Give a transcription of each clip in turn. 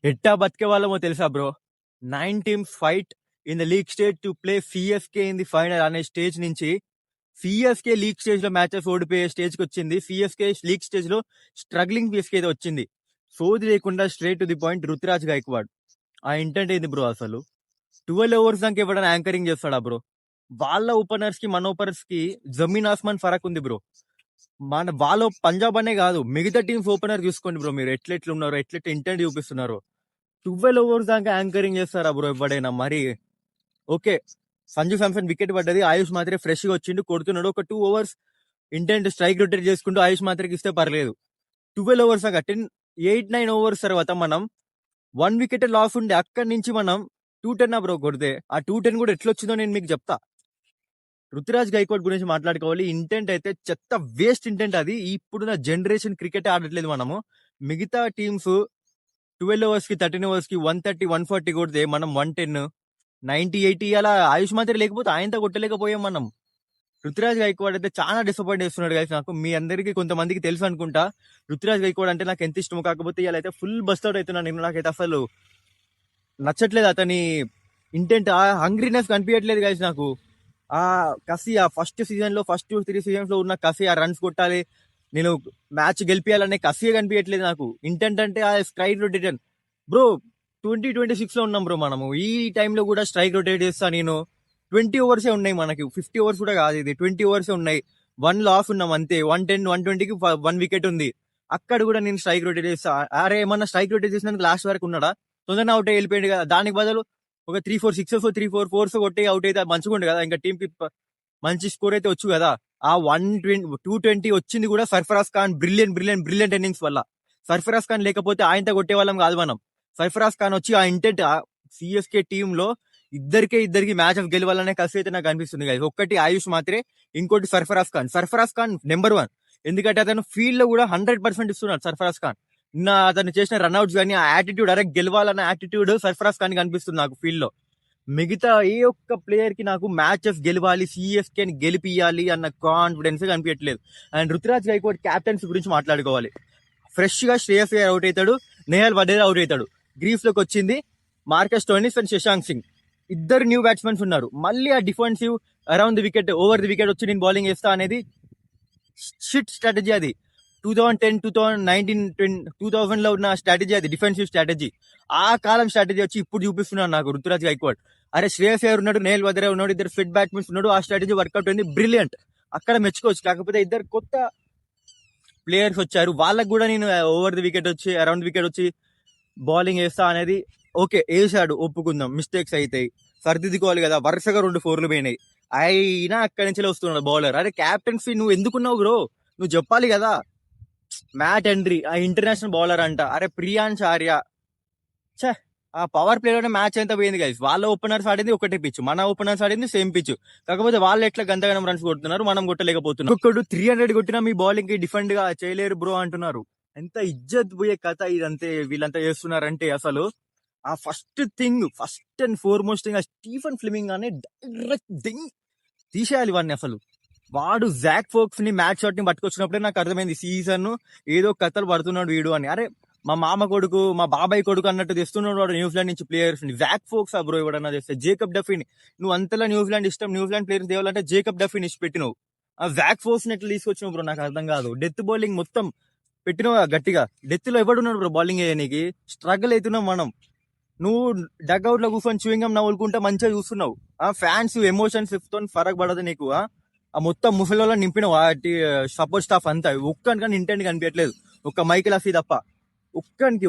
ఎట్టా బతికే వాళ్ళమో తెలుసా bro? 9 teams fight in the league stage to play CSK in the final అనే స్టేజ్ నుంచి సిఎస్కే లీగ్ స్టేజ్ లో మ్యాచెస్ ఓడిపోయే స్టేజ్ కి వచ్చింది. సిఎస్కే లీగ్ స్టేజ్ లో స్ట్రగ్లింగ్ సిఎస్కే ఏదో వచ్చింది. సోది లేకుండా straight to the point Ruturaj Gaikwad. ఆ ఇంటెంట్ ఏంది బ్రో అసలు? 12 ఓవర్స్ దాకా ఎవడన్నా యాంకరింగ్ చేస్తాడా బ్రో? వాళ్ళ ఓపెనర్స్ కి మన ఓపెనర్స్ కి జమీన్ ఆస్మాన్ ఫరక్ ఉంది బ్రో. వాళ్ళ పంజాబ్ అనే కాదు, మిగతా టీమ్స్ ఓపెనర్ చూసుకోండి బ్రో, మీరు ఎట్లెట్లున్నారో, ఎట్లెట్ ఇంటెంట్ చూపిస్తున్నారు. 12 ఓవర్స్ దాకా యాంకరింగ్ చేస్తారా బ్రో ఎవడైనా? మరి ఓకే, సంజు శాంసన్ వికెట్ పడ్డది, ఆయుష్ మాత్రే ఫ్రెష్ గా వచ్చిండు, కొడుతున్నాడు. ఒక 2 ఓవర్స్ ఇంటెంట్ స్ట్రైక్ రొటేట్ చేసుకుంటూ ఆయుష్ మాత్రకి ఇస్తే పర్లేదు. 12 ఓవర్స్ దాకా 8-9 ఓవర్స్ తర్వాత మనం 1 వికెట్ లాస్ ఉండే అక్కడి నుంచి మనం 210 బ్రో కొడితే, ఆ 210 కూడా ఎట్లొచ్చిందో నేను మీకు చెప్తా. రుతురాజ్ గైక్వాడ్ గురించి మాట్లాడుకోవాలి. ఇంటెంట్ అయితే చెత్త వేస్ట్ ఇంటెంట్ అది. ఇప్పుడున్న జనరేషన్ క్రికెట్ ఆడట్లేదు మనము. మిగతా టీమ్స్ 12 ఓవర్స్ కి 13 ఓవర్స్ కి 130 140 కొడితే మనం 110 90 80 అలా ఆయుష్ మాత్రం లేకపోతే ఆయనతో కొట్టలేకపోయాం మనం. రుతురాజ్ గైక్వాడ్ అయితే చాలా డిసప్పాయింట్ చేస్తున్నాడు గైస్. నాకు మీ అందరికి కొంతమందికి తెలుసు అనుకుంటా రుతురాజ్ గైక్వాడ్ అంటే నాకు ఎంత ఇష్టమో. కాకపోతే ఇలా అయితే ఫుల్ బస్ట్ అవుట్ అవుతున్నాను నేను. నాకైతే అసలు నచ్చట్లేదు అతని ఇంటెంట్. ఆ హంగ్రీనెస్ కనిపించట్లేదు గైస్ నాకు. ఆ కసి, ఆ ఫస్ట్ సీజన్ లో, ఫస్ట్ 3 సీజన్స్ లో ఉన్న కసి, ఆ రన్స్ కొట్టాలి, నేను మ్యాచ్ గెలిపియాలనే కసి కనిపించట్లేదు నాకు. ఇంటెంట్ అంటే ఆ స్ట్రైక్ రొటేషన్ బ్రో. 2026 లో ఉన్నాం బ్రో మనము. ఈ టైంలో కూడా స్ట్రైక్ రొటేట్ చేస్తా నేను. 20 ఓవర్సే ఉన్నాయి మనకి, 50 ఓవర్స్ కూడా కాదు ఇది, 20 ఓవర్సే ఉన్నాయి. 1 లాస్ ఉన్నాం అంతే. 110 120కి 1 వికెట్ ఉంది. అక్కడ కూడా నేను స్ట్రైక్ రొటేట్ చేస్తా. అరే ఏమన్నా స్ట్రైక్ రొటేట్ చేసినందుకు లాస్ట్ వరకు ఉన్నాడా? తొందరగా అవుట్ అయ్యి వెళ్ళిపోయింది కదా. దానికి బదులు ఒక 3-4 సిక్సెస్ 3-4 ఫోర్స్ కొట్టి అవుట్ అయితే మంచిగా ఉండే కదా. ఇంకా టీం కి మంచి స్కోర్ అయితే వచ్చు కదా. ఆ 220 వచ్చింది కూడా సర్ఫరాజ్ ఖాన్ బ్రిలియంట్ ఇన్నింగ్స్ వల్ల. సర్ఫరాజ్ ఖాన్ లేకపోతే ఆయనతో కొట్టే వాళ్ళం కాదు మనం. సర్ఫరాజ్ ఖాన్ వచ్చి ఆ ఇంటెంట్ సిఎస్కే టీమ్ లో ఇద్దరికి మ్యాచ్ గెలవాలనే కసి అయితే నాకు అనిపిస్తుంది కదా. ఒక్కటి ఆయుష్ మాత్రే, ఇంకోటి సర్ఫరాజ్ ఖాన్ నెంబర్ 1. ఎందుకంటే అతను ఫీల్డ్ లో కూడా 100% ఇస్తున్నాడు సర్ఫరాజ్ ఖాన్. నిన్న అతను చేసిన రన్అట్స్ కానీ, ఆ యాటిట్యూడ్, అరే గెలవాలన్న యాటిట్యూడ్ సర్ఫరాజ్ ఖాన్ కనిపిస్తుంది నాకు ఫీల్డ్ లో. మిగతా ఏ ఒక్క ప్లేయర్ కి నాకు మ్యాచెస్ గెలవాలి, సిఎస్కే గెలిపియాలి అన్న కాన్ఫిడెన్స్ కనిపించట్లేదు. అండ్ రుతురాజ్ గైక్వాడ్ క్యాప్టెన్స్ గురించి మాట్లాడుకోవాలి. ఫ్రెష్ గా శ్రేయస్ అయ్యర్ అవుట్ అవుతాడు, నేహల్ వడేరా అవుట్ అవుతాడు. గ్రీఫ్ లోకి వచ్చింది Marcus Stoinis and Shashank Singh, ఇద్దరు న్యూ బ్యాట్స్మెన్స్ ఉన్నారు. మళ్ళీ ఆ defensive around the wicket, over the wicket వచ్చి నేను బౌలింగ్ వేస్తా అనేది షిట్ స్ట్రాటజీ. అది 2010 2019 2000 లో ఉన్న స్ట్రాటజీ, అది డిఫెన్సివ్ స్ట్రాటజీ. ఆ కాలం స్ట్రాటజీ వచ్చి ఇప్పుడు చూపిస్తున్నాను నాకు రుతురాజ్ గైక్వాడ్. అరే శ్రేయస్ అయ్యర్ ఉన్నాడు, నేహల్ వడేరా ఉన్నాడు, ఇద్దరు ఫిట్ బ్యాట్స్మెన్స్ ఉన్నాడు, ఆ స్ట్రాటజీ వర్కౌట్ అయింది, బ్రిలియంట్. అక్కడ మెచ్చుకోవచ్చు. కాకపోతే ఇద్దరు కొత్త ప్లేయర్స్ వచ్చారు, వాళ్ళకి కూడా నేను ఓవర్ ది వికెట్ వచ్చి అరౌండ్ వికెట్ వచ్చి బౌలింగ్ వేస్తా అనేది ఓకే, వేసాడు, ఒప్పుకుందాం. మిస్టేక్స్ అవుతాయి, సరిదిద్దుకోవాలి కదా. వరుసగా 2 4లు పోయినాయి, అయినా అక్కడి నుంచి వస్తున్నాడు బౌలర్. అరే క్యాప్టెన్సీ నువ్వు ఎందుకున్నావు బ్రో? నువ్వు చెప్పాలి కదా. మ్యాట్ హెన్రీ ఆ ఇంటర్నేషనల్ బౌలర్ అంట. అరే ప్రియాన్స్ ఆర్య, ఛే, ఆ పవర్ ప్లే లోనే మ్యాచ్ ఎంత పోయింది గైస్. వాళ్ళ ఓపెనర్స్ ఆడింది ఒకటే పిచ్, మన ఓపెనర్స్ ఆడింది సేమ్ పిచ్. కాకపోతే వాళ్ళు ఎట్లా గంతగనం రన్స్ కొడుతున్నారు, మనం కొట్టలేకపోతున్నాం. ఒక్కడు 300 కొట్టినా మీ బౌలింగ్ కి డిఫెండ్ గా చేయలేరు బ్రో అంటున్నారు. ఎంత ఇజ్జత్ పోయే కథ ఇదంతే వీళ్ళంతా చేస్తున్నారంటే అసలు. ఆ ఫస్ట్ అండ్ ఫార్మోస్ట్ థింగ్, ఆ స్టీఫెన్ ఫ్లెమింగ్ అనే డైరెక్ట్ తీసేయాలి వాడిని అసలు. వాడు జాక్ ఫోక్స్ ని మ్యాచ్ షాట్ ని పట్టుకొచ్చినప్పుడే నాకు అర్థమైంది సీజన్ ఏదో కథలు పడుతున్నాడు వీడు అని. అరే మా మామ కొడుకు, మా బాబాయ్ కొడుకు అన్నట్టు తెస్తున్నాడు వాడు న్యూజిలాండ్ నుంచి ప్లేయర్స్ ని. జాక్ ఫోక్స్ బ్రో ఎవడన్నా తెస్తే? జేకబ్ డఫీని, నువ్వు అంతలా న్యూజిలాండ్ ఇష్టం, న్యూజిలాండ్ ప్లేయర్స్ తేవాలంటే జేకబ్ డఫీని ఇచ్చి పెట్టినావు. ఆ జాక్ ఫోక్స్ ని ఎట్లా తీసుకొచ్చినావు బ్రో నాకు అర్థం కాదు. డెత్ బౌలింగ్ మొత్తం పెట్టినావు గట్టిగా. డెత్ లో ఎవడున్నాడు బ్రో బౌలింగ్ వేయడానికి? స్ట్రగుల్ అవుతున్నాం మనం. నువ్వు డగ్అవుట్ లో కూర్చొని చూయింగం నవ్వులుకుంటా మంచిగా చూస్తున్నావు. ఆ ఫ్యాన్స్ ఎమోషన్స్ తో ఫరక్ పడదు నీకు. ఆ మొత్తం ముసలిలో నింపినావు సపోర్ట్ స్టాఫ్ అంతా. ఒక్కనికన్నా ఇంటెంట్ కనిపించట్లేదు, ఒక్క మైకిల్ అఫీ తప్ప.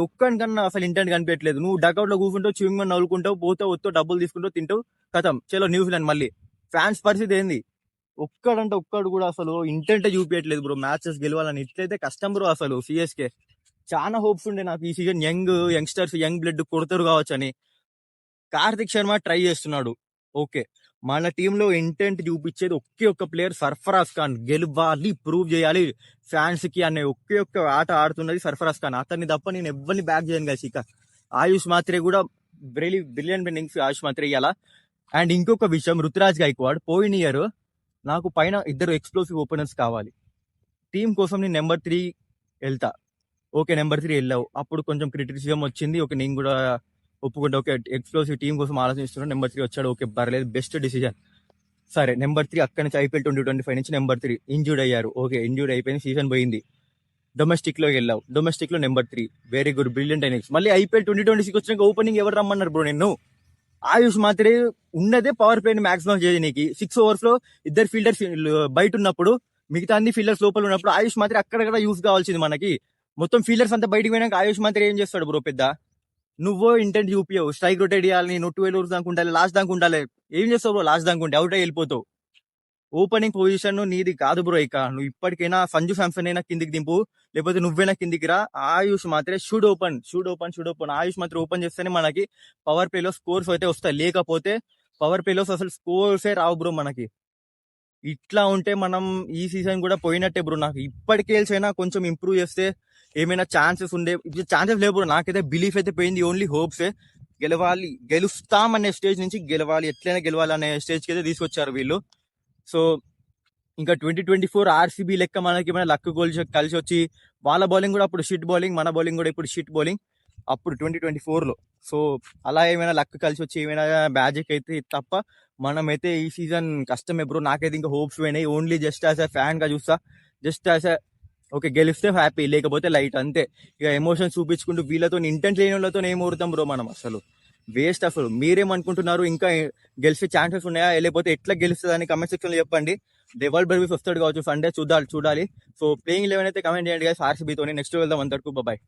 ఒక్కనికన్నా అసలు ఇంటెంట్ కనిపించట్లేదు. నువ్వు డగ్అవుట్ లో కూర్చుంటావు, చూయింగం నవ్వులుకుంటావు, పోతావు, వస్తావు, డబ్బులు తీసుకుంటావు, తింటావు, కథం, చలో న్యూజిలాండ్ మళ్ళీ. ఫ్యాన్స్ పరిస్థితి ఏంది? ఒక్కడు కూడా అసలు ఇంటెంట్ చూపించట్లేదు బ్రో మ్యాచెస్ గెలవాలని. ఇట్లయితే కష్టం బ్రో అసలు. సిఎస్కే చాలా హోప్స్ ఉండే నాకు ఈ సీజన్, యంగ్స్టర్స్ యంగ్ బ్లడ్ కొడతారు కావచ్చు అని. కార్తిక్ శర్మ ట్రై చేస్తున్నాడు, ఓకే. మన టీంలో ఇంటెంట్ చూపించేది ఒకే ఒక్క ప్లేయర్ సర్ఫరాజ్ ఖాన్. గెలవాలి, ప్రూవ్ చేయాలి ఫ్యాన్స్ కి అనే ఒకే ఒక్క ఆట ఆడుతున్నది సర్ఫరాజ్ ఖాన్. అతన్ని తప్ప నేను ఎవరిని బ్యాక్ చేయను కదా. ఇక ఆయుష్ మాత్రే కూడా బ్రిలియంట్ ఇన్నింగ్స్ ఆయుష్ మాత్రే ఇవ్వాలా. అండ్ ఇంకొక విషయం, రుతురాజ్ గైక్వాడ్ పోయిన ఇయర్ నాకు పైన 2 ఎక్స్ప్లోసివ్ ఓపెనర్స్ కావాలి. టీం కోసం నేను నెంబర్ 3 వెళ్తా, ఓకే నెంబర్ 3 వెళ్ళావు. అప్పుడు కొంచెం క్రిటిసిజం వచ్చింది. ఓకే నేను కూడా ఒప్పుకుంటా. ఓకే ఎక్స్‌ప్లోసివ్ టీమ్ కోసం ఆలోచిస్తున్నాడు. నెంబర్ 3 వచ్చాడు. ఓకే పర్లేదు బెస్ట్ డిసిజన్. సరే నెంబర్ 3 అక్కడి నుంచి ఐపీఎల్ 2025 నుంచి నెంబర్ 3 ఇంజ్యూర్డ్ అయ్యారు. ఓకే ఇంజ్యూర్డ్ అయిపోయింది. సీజన్ పోయింది. డొమెస్టిక్ లో వెళ్ళావు. డొమెస్టిక్ లో number 3 very good brilliant innings. మళ్ళీ ఐపీఎల్ 2026 వచ్చినాక ఓపెనింగ్ ఎవరు రమ్మన్నారు బ్రో నిన్ను? ఆయుష్ మాత్రే ఉన్నదే పవర్ ప్లే ని మాక్సిమం చేయడానికి 6 ఓవర్స్ లో ఇద్దరు ఫీల్డర్స్ బయట ఉన్నప్పుడు మిగతా అన్ని ఫీల్డర్స్ లోపల ఉన్నప్పుడు ఆయుష్ మాత్రం అక్కడక్కడ యూస్ కావాల్సింది మనకి. మొత్తం ఫీల్డర్స్ అంతా బయటకు పోయినాక ఆయుష్ మాత్రం ఏం చేస్తాడు బ్రో పెద్ద? నువ్వో ఇంటెంట్ చూపియవు, స్ట్రైక్ రొటేట్ చేయాలని, నువ్వు 12 ఓవర్స్ దాకా ఉండాలి, లాస్ట్ దాకా ఉండాలి. ఏం చేస్తావు బ్రో? లాస్ట్ దాకా ఉంటే అవుట్ అయి వెళ్ళిపోతావు. ఓపెనింగ్ పొజిషన్ నీది కాదు బ్రో. ఇక నువ్వు ఇప్పటికైనా సంజు శాంసన్ అయినా కిందికి దింపు, లేకపోతే నువ్వైనా కిందికి రా. ఆయుష్ మాత్రమే షుడ్ ఓపెన్. ఆయుష్ మాత్రం ఓపెన్ చేస్తేనే మనకి పవర్ ప్లేలో స్కోర్స్ అయితే వస్తాయి. లేకపోతే పవర్ ప్లేలో అసలు స్కోర్సే రావు బ్రో మనకి. ఇట్లా ఉంటే మనం ఈ సీజన్ కూడా పోయినట్టే బ్రో. నాకు ఇప్పటికేల్సైనా కొంచెం ఇంప్రూవ్ చేస్తే ఏమైనా ఛాన్సెస్ ఉండే. ఛాన్సెస్ లేవు బ్రో. నాకైతే బిలీఫ్ అయితే పోయింది. ఓన్లీ హోప్సే. గెలవాలి, గెలుస్తాం అనే స్టేజ్ నుంచి గెలవాలి, ఎట్లయినా గెలవాలి అనే స్టేజ్కి అయితే తీసుకొచ్చారు వీళ్ళు. సో ఇంకా 2024 ఆర్సీబీ లెక్క మనకి ఏమైనా లక్ గోల్ కలిసి వచ్చి వాళ్ళ బౌలింగ్ కూడా అప్పుడు షిట్ బౌలింగ్, మన బౌలింగ్ కూడా ఇప్పుడు షిట్ బౌలింగ్ అప్పుడు 2024 లో. సో అలా ఏమైనా లక్ కలిసి వచ్చి ఏమైనా మ్యాజిక్ అయితే తప్ప మనమైతే ఈ సీజన్ కష్టమే బ్రో. నాకైతే ఇంకా హోప్స్ పోయినాయి. Only just as a fan గా చూస్తా. జస్ట్ యాజ్ అ ఓకే గెలిస్తే హ్యాపీ, లేకపోతే లైట్ అంతే. ఇక ఎమోషన్స్ చూపించుకుంటూ వీళ్ళతో ఇంటెంట్ లేని వాళ్ళతో ఏం ఊరుతాం బ్రో మనం? అసలు వేస్ట్. అసలు మీరేమనుకుంటున్నారు? ఇంకా గెలిచే ఛాన్సెస్ ఉన్నాయా, లేకపోతే ఎట్లా గెలుస్తుంది అని కమెంట్ సెక్షన్ లో చెప్పండి. డెవాల్ బెర్వీస్ వస్తాడు కావచ్చు సండే, చూడాలి. సో ప్లేయింగ్ 11 అయితే కమెంట్ చేయండి గైస్ ఆర్సీబీతోని. నెక్స్ట్ వెళ్దాం అంతవరకు బాయ్.